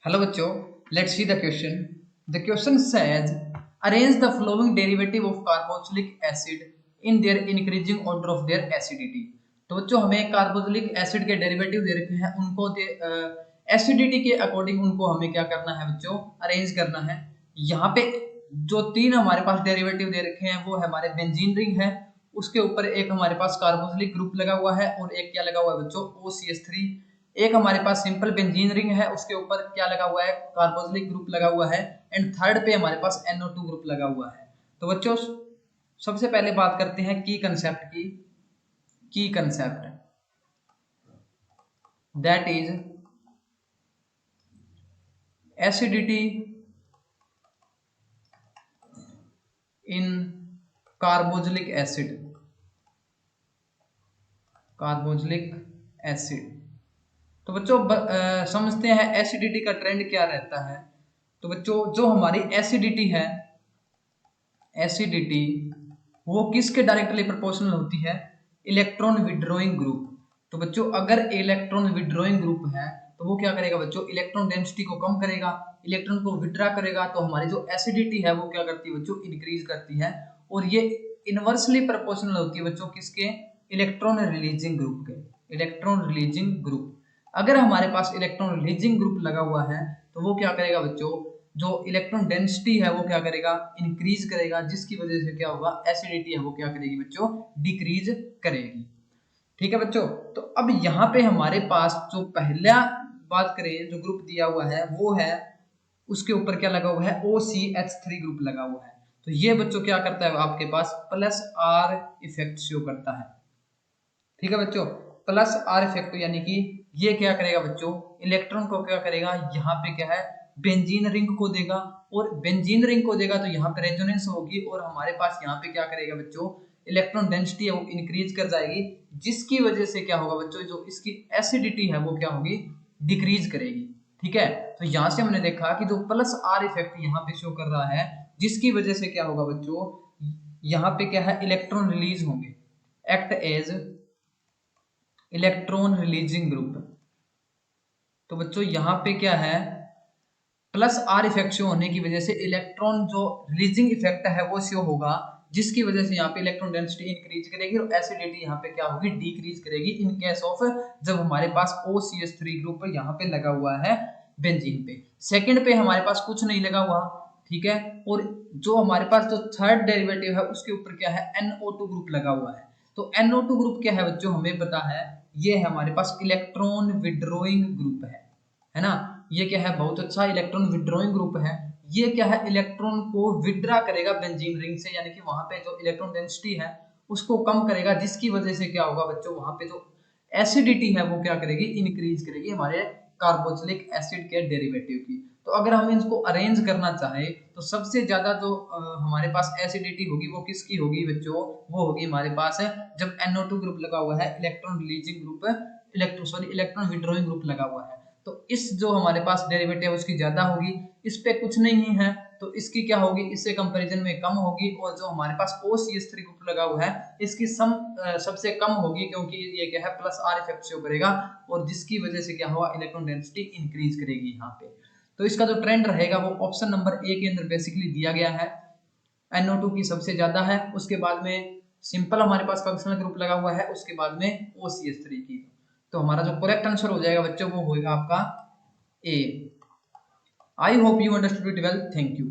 Hello बच्चों, let's see the question. The question says arrange the following derivative of carboxylic acid in their increasing order of their acidity. तो बच्चों हमें carboxylic acid के derivative दे रखे हैं, उनको acidity के अकॉर्डिंग उनको हमें क्या करना है बच्चों, अरेंज करना है। यहाँ पे जो तीन हमारे पास डेरिवेटिव दे रखे हैं वो है हमारे बेंजीन रिंग है, उसके ऊपर एक हमारे पास कार्बोक्सिलिक ग्रुप लगा हुआ है और एक क्या लगा हुआ है बच्चों, OCH3। एक हमारे पास सिंपल बेंजीन रिंग है, उसके ऊपर क्या लगा हुआ है, कार्बोक्सिलिक ग्रुप लगा हुआ है, एंड थर्ड पे हमारे पास NO2 ग्रुप लगा हुआ है। तो बच्चों सबसे पहले बात करते हैं की कंसेप्ट की। की concept that is acidity in carboxylic acid. Carboxylic acid तो बच्चों समझते हैं एसिडिटी का ट्रेंड क्या रहता है। तो बच्चों जो हमारी एसिडिटी है, एसिडिटी वो किसके डायरेक्टली प्रोपोर्शनल होती है, इलेक्ट्रॉन विड्रॉइंग ग्रुप। तो बच्चों अगर इलेक्ट्रॉन विड्रॉइंग ग्रुप है तो वो क्या करेगा बच्चों, इलेक्ट्रॉन डेंसिटी को कम करेगा, इलेक्ट्रॉन को विड्रा करेगा, तो हमारी जो एसिडिटी है वो क्या करती है बच्चों, इंक्रीज करती है। और ये इनवर्सली प्रोपोर्शनल होती है बच्चों किसके, इलेक्ट्रॉन रिलीजिंग ग्रुप के। इलेक्ट्रॉन रिलीजिंग ग्रुप, अगर हमारे पास इलेक्ट्रॉन रिलीजिंग ग्रुप लगा हुआ है तो वो क्या करेगा बच्चों, जो इलेक्ट्रॉन डेंसिटी है वो क्या करेगा, इंक्रीज करेगा, जिसकी वजह से क्या होगा, एसिडिटी है वो क्या करेगी बच्चों, डिक्रीज करेगी। ठीक है बच्चों, तो अब यहाँ पे हमारे पास जो पहला बात करें जो ग्रुप दिया हुआ है वो है, उसके ऊपर क्या लगा हुआ है, OCH3 ग्रुप लगा हुआ है। तो ये बच्चों क्या करता है, आपके पास प्लस R इफेक्ट शो करता है। ठीक है बच्चों, प्लस R इफेक्ट यानी कि ये क्या करेगा बच्चों, इलेक्ट्रॉन को क्या करेगा, यहाँ पे क्या है, बेंजीन रिंग को देगा, और बेंजीन रिंग को देगा तो यहाँ पे रेजोनेंस होगी, और हमारे पास यहाँ पे क्या करेगा बच्चों, इलेक्ट्रॉन डेंसिटी है वो इंक्रीज कर जाएगी, जिसकी वजह से क्या होगा बच्चों, जो इसकी एसिडिटी है वो क्या होगी, डिक्रीज करेगी। ठीक है, तो यहाँ से हमने देखा कि जो प्लस R इफेक्ट यहाँ पे शो कर रहा है, जिसकी वजह से क्या होगा बच्चों, यहाँ पे क्या है, इलेक्ट्रॉन रिलीज होंगे, act as electron releasing group. तो बच्चों यहाँ पे क्या है, प्लस R इफेक्ट शो होने की वजह से इलेक्ट्रॉन जो रिलीजिंग इफेक्ट है वो शो होगा, जिसकी वजह से यहाँ पे इलेक्ट्रॉन डेंसिटी इंक्रीज करेगी और एसिडिटी यहाँ पे क्या होगी, डिक्रीज करेगी, इन केस ऑफ जब हमारे पास OCH3 ग्रुप यहाँ पे लगा हुआ है बेंजीन पे। सेकंड पे हमारे पास कुछ नहीं लगा हुआ, ठीक है, और जो हमारे पास जो थर्ड डेरिवेटिव है उसके ऊपर क्या है, NO2 ग्रुप लगा हुआ है। तो NO2 ग्रुप क्या है बच्चों, हमें पता है ये है हमारे पास इलेक्ट्रॉन विड्रॉइंग ग्रुप है ना। ये क्या है, बहुत अच्छा इलेक्ट्रॉन विड्रॉइंग ग्रुप है। ये क्या है, इलेक्ट्रॉन को विड्रा करेगा बेंजीन रिंग से, यानी कि वहां पे जो इलेक्ट्रॉन डेंसिटी है उसको कम करेगा, जिसकी वजह से क्या होगा बच्चों, वहां पे जो एसिडिटी है वो क्या करेगी, इंक्रीज करेगी हमारे कार्बोक्सिलिक एसिड के डेरिवेटिव की। तो अगर हम इसको अरेंज करना चाहे तो सबसे ज्यादा जो हमारे पास एसिडिटी होगी वो किसकी होगी बच्चों, वो होगी हमारे पास है जब NO2 ग्रुप लगा हुआ है, electron releasing group, electron withdrawing group लगा हुआ है। तो इस जो हमारे पास डेरिवेटिव है उसकी ज्यादा होगी, इस पे कुछ नहीं है तो इसकी क्या होगी, इससे कंपैरिजन में कम होगी, और जो हमारे पास OCH3 ग्रुप लगा हुआ है इसकी सबसे कम होगी, क्योंकि ये क्या है, प्लस R इफेक्ट शो करेगा, और जिसकी वजह से क्या होगा, इलेक्ट्रॉन डेंसिटी इंक्रीज करेगी यहाँ पे। तो इसका जो ट्रेंड रहेगा वो ऑप्शन नंबर A के अंदर बेसिकली दिया गया है, NO2 की सबसे ज्यादा है, उसके बाद में सिंपल हमारे पास फंक्शनल ग्रुप लगा हुआ है, उसके बाद में OCH3 की। तो हमारा जो करेक्ट आंसर हो जाएगा बच्चों वो होगा आपका A। I hope you understood it well, thank you.